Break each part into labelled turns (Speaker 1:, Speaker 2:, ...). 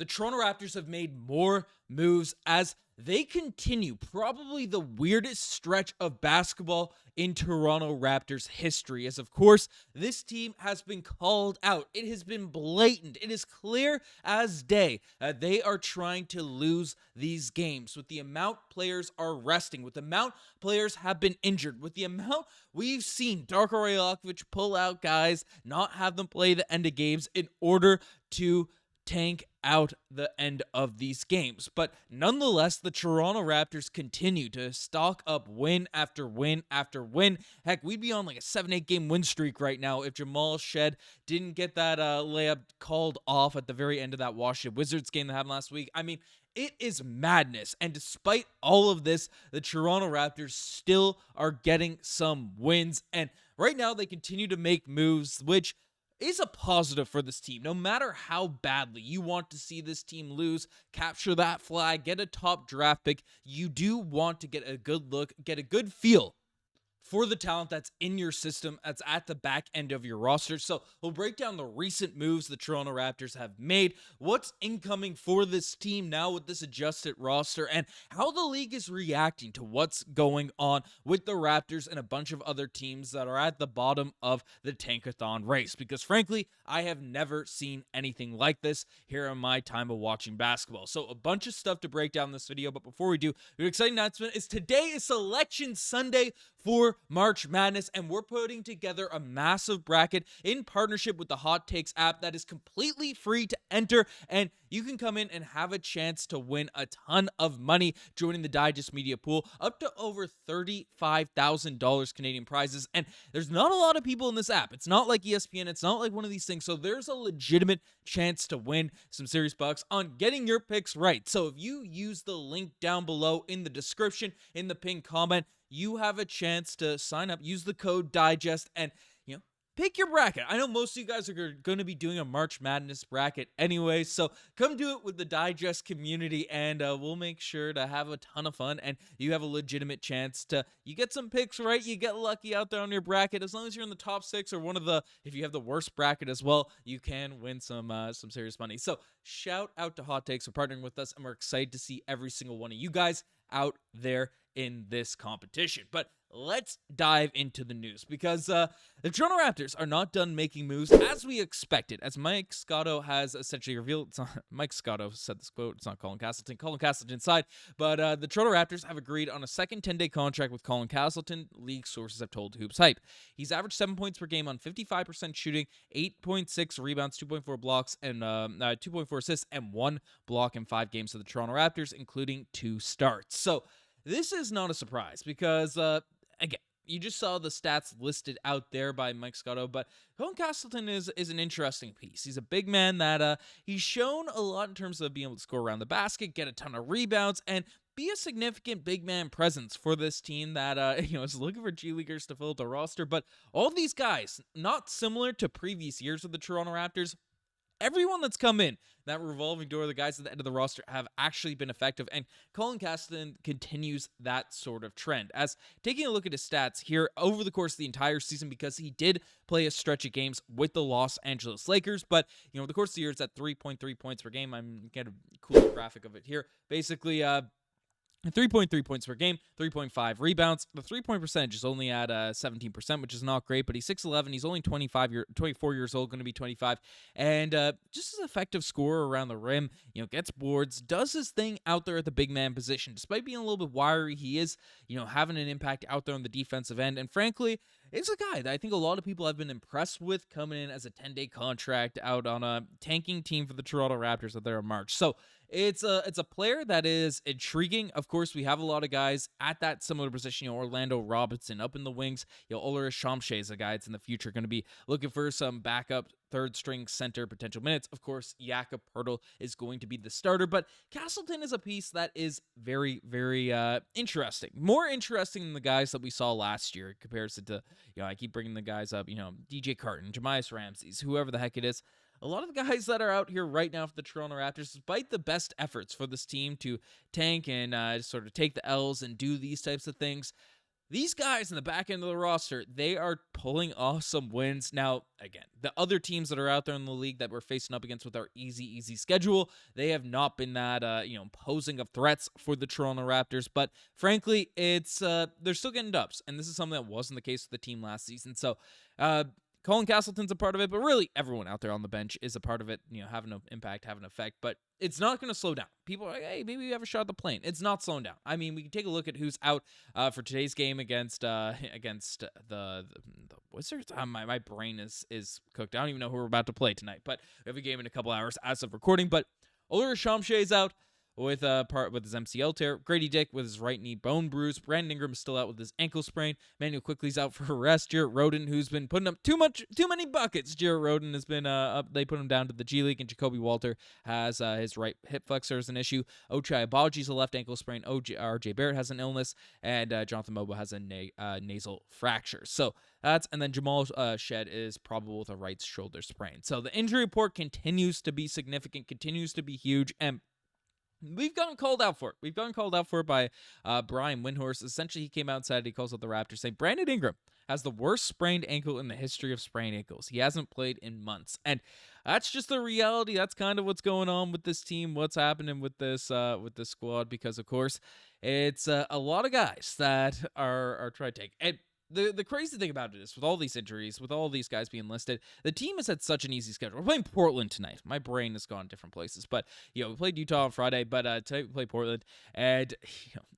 Speaker 1: The Toronto Raptors have made more moves as they continue probably the weirdest stretch of basketball in Toronto Raptors history. As of course, this team has been called out. It has been blatant. It is clear as day that they are trying to lose these games with the amount players are resting, with the amount players have been injured, with the amount we've seen Darko Rajaković pull out guys, not have them play the end of games in order to tank out the end of these games. But nonetheless, the Toronto Raptors continue to stock up win after win after win. Heck, we'd be on like a 7-8 game win streak right now if Jamal Shead didn't get that layup called off at the very end of that Washington Wizards game that happened last week. I mean, it is madness. And despite all of this, the Toronto Raptors still are getting some wins. And right now they continue to make moves, which is a positive for this team. No matter how badly you want to see this team lose, capture that flag, get a top draft pick, you do want to get a good look, get a good feel for the talent that's in your system, that's at the back end of your roster. So we'll break down the recent moves the Toronto Raptors have made, what's incoming for this team now with this adjusted roster, and how the league is reacting to what's going on with the Raptors and a bunch of other teams that are at the bottom of the tankathon race. Because frankly, I have never seen anything like this here in my time of watching basketball. So a bunch of stuff to break down in this video, but before we do, an exciting announcement is today is Selection Sunday for March Madness, and we're putting together a massive bracket in partnership with the Hot Takes app that is completely free to enter, and you can come in and have a chance to win a ton of money joining the Digest Media Pool, up to over $35,000 Canadian prizes. And there's not a lot of people in this app. It's not like ESPN. It's not like one of these things. So there's a legitimate chance to win some serious bucks on getting your picks right. So if you use the link down below in the description, in the pinned comment, you have a chance to sign up, use the code DIGEST, and pick your bracket. I know most of you guys are going to be doing a March Madness bracket anyway, so come do it with the Digest community, and we'll make sure to have a ton of fun, and you have a legitimate chance to, you get some picks right, you get lucky out there on your bracket. As long as you're in the top 6 or one of the, if you have the worst bracket as well, you can win some serious money. So shout out to Hot Takes for partnering with us, and we're excited to see every single one of you guys out there in this competition. But let's dive into the news, because the Toronto Raptors are not done making moves as we expected. As Mike Scotto has essentially revealed, it's not, Mike Scotto said this quote, it's not Colin Castleton. Colin Castleton side, but the Toronto Raptors have agreed on a second 10-day contract with Colin Castleton, league sources have told Hoops Hype. He's averaged 7 points per game on 55% shooting, 8.6 rebounds, 2.4 blocks, and 2.4 assists, and 1 block in 5 games for the Toronto Raptors, including 2 starts. So this is not a surprise because, again, you just saw the stats listed out there by Mike Scotto, but Colin Castleton is an interesting piece. He's a big man that he's shown a lot in terms of being able to score around the basket, get a ton of rebounds, and be a significant big man presence for this team that is looking for G Leaguers to fill out the roster. But all these guys, not similar to previous years of the Toronto Raptors, everyone that's come in that revolving door, the guys at the end of the roster, have actually been effective, and Colin Castleton continues that sort of trend. As taking a look at his stats here over the course of the entire season, because he did play a stretch of games with the Los Angeles Lakers, but over the course of the year, it's at 3.3 points per game. I'm getting a cool graphic of it here. Basically, 3.3 points per game, 3.5 rebounds. The 3-point percentage is only at 17%, which is not great, but he's 6'11". He's only 24 years old, going to be 25. And just as effective scorer around the rim, gets boards, does his thing out there at the big man position. Despite being a little bit wiry, he is, having an impact out there on the defensive end. And frankly, it's a guy that I think a lot of people have been impressed with coming in as a 10-day contract out on a tanking team for the Toronto Raptors out there in March. So it's a player that is intriguing. Of course, we have a lot of guys at that similar position. Orlando Robinson up in the wings. Ulrich Shamshe is a guy that's in the future going to be looking for some backup third-string center potential minutes. Of course, Jakob Poeltl is going to be the starter, but Castleton is a piece that is very, very interesting. More interesting than the guys that we saw last year in comparison to, I keep bringing the guys up, DJ Carton, Jamias Ramses, whoever the heck it is. A lot of the guys that are out here right now for the Toronto Raptors, despite the best efforts for this team to tank and sort of take the L's and do these types of things, these guys in the back end of the roster, they are pulling off some wins. Now, again, the other teams that are out there in the league that we're facing up against with our easy schedule, they have not been that, posing of threats for the Toronto Raptors. But frankly, it's they're still getting dubs, and this is something that wasn't the case with the team last season. So, Colin Castleton's a part of it, but really everyone out there on the bench is a part of it, having an impact, having an effect. But it's not going to slow down. People are like, hey, maybe we have a shot at the plane. It's not slowing down. I mean, we can take a look at who's out for today's game against the Wizards. My brain is cooked. I don't even know who we're about to play tonight, but we have a game in a couple hours as of recording. But Ulrich Shamshay is out with his MCL tear. Gradey Dick with his right knee bone bruise. Brandon Ingram is still out with his ankle sprain. Immanuel Quickley's out for a rest. Jarrett Roden, who's been putting up too many buckets. Jarrett Roden has been up. They put him down to the G League, and Jacoby Walter has his right hip flexor as an issue. Ochai Abaji's a left ankle sprain. RJ Barrett has an illness, and Jonathan Moba has a nasal fracture. So and then Jamal Shead is probable with a right shoulder sprain. So the injury report continues to be significant, continues to be huge, and we've gotten called out for it. We've gotten called out for it by Brian Windhorst. Essentially, he came out and said, he calls out the Raptors, saying Brandon Ingram has the worst sprained ankle in the history of sprained ankles. He hasn't played in months. And that's just the reality. That's kind of what's going on with this team, what's happening with this squad, because, of course, it's a lot of guys that are trying to take. And the crazy thing about it is, with all these injuries, with all these guys being listed, the team has had such an easy schedule. We're playing Portland tonight. My brain has gone different places. But, we played Utah on Friday, but today we play Portland. And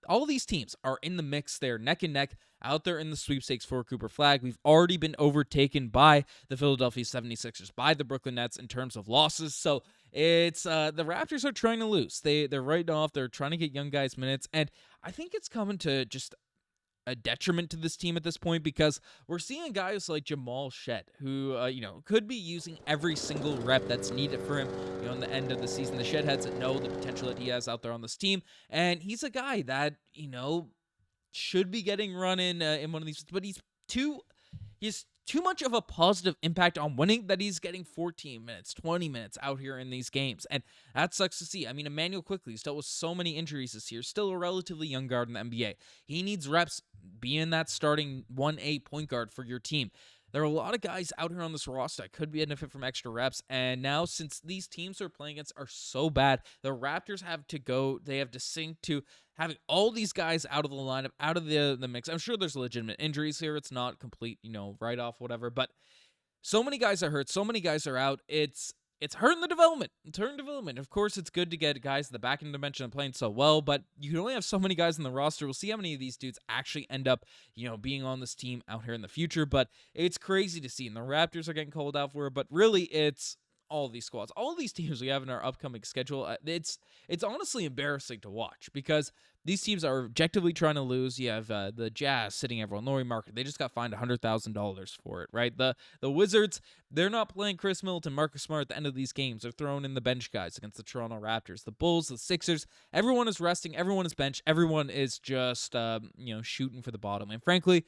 Speaker 1: all these teams are in the mix. They're neck and neck out there in the sweepstakes for Cooper Flag. We've already been overtaken by the Philadelphia 76ers, by the Brooklyn Nets in terms of losses. So it's the Raptors are trying to lose. They're writing off. They're trying to get young guys minutes. And I think it's coming to just a detriment to this team at this point, because we're seeing guys like Jamal Shead, who, could be using every single rep that's needed for him, in the end of the season. The Shead heads know the potential that he has out there on this team, and he's a guy that, should be getting run in one of these, but he's too much of a positive impact on winning that he's getting 14 minutes, 20 minutes out here in these games. And that sucks to see. I mean, Immanuel Quickley, he's dealt with so many injuries this year, still a relatively young guard in the NBA. He needs reps being that starting 1A point guard for your team. There are a lot of guys out here on this roster that could benefit from extra reps. And now, since these teams they're playing against are so bad, the Raptors have to sink to having all these guys out of the lineup, out of the mix. I'm sure there's legitimate injuries here. It's not complete, write-off, whatever. But so many guys are hurt. So many guys are out. It's hurting the development. It's hurting development. Of course, it's good to get guys in the back end dimension and playing so well, but you can only have so many guys in the roster. We'll see how many of these dudes actually end up, being on this team out here in the future. But it's crazy to see. And the Raptors are getting called out for it, but really it's all these squads, all these teams we have in our upcoming schedule. It's honestly embarrassing to watch, because these teams are objectively trying to lose. You have the Jazz sitting everyone. Laurie Market, they just got fined $100,000 for it, right? The Wizards, they're not playing Chris Middleton, Marcus Smart at the end of these games. They're throwing in the bench guys against the Toronto Raptors. The Bulls, the Sixers, everyone is resting. Everyone is bench. Everyone is just, shooting for the bottom. And frankly,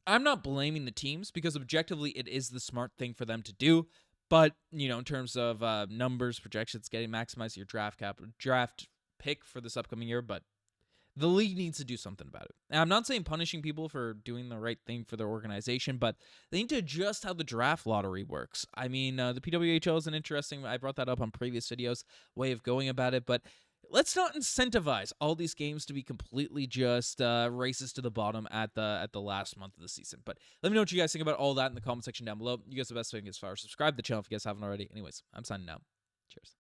Speaker 1: I'm not blaming the teams, because objectively it is the smart thing for them to do. But, in terms of numbers, projections, maximize your draft pick for this upcoming year, but the league needs to do something about it. And I'm not saying punishing people for doing the right thing for their organization, but they need to adjust how the draft lottery works. I mean, the PWHL is an interesting, I brought that up on previous videos, way of going about it, but let's not incentivize all these games to be completely just races to the bottom at the last month of the season. But let me know what you guys think about all that in the comment section down below. You guys are the best thing as far as subscribe to the channel if you guys haven't already. Anyways, I'm signing out. Cheers.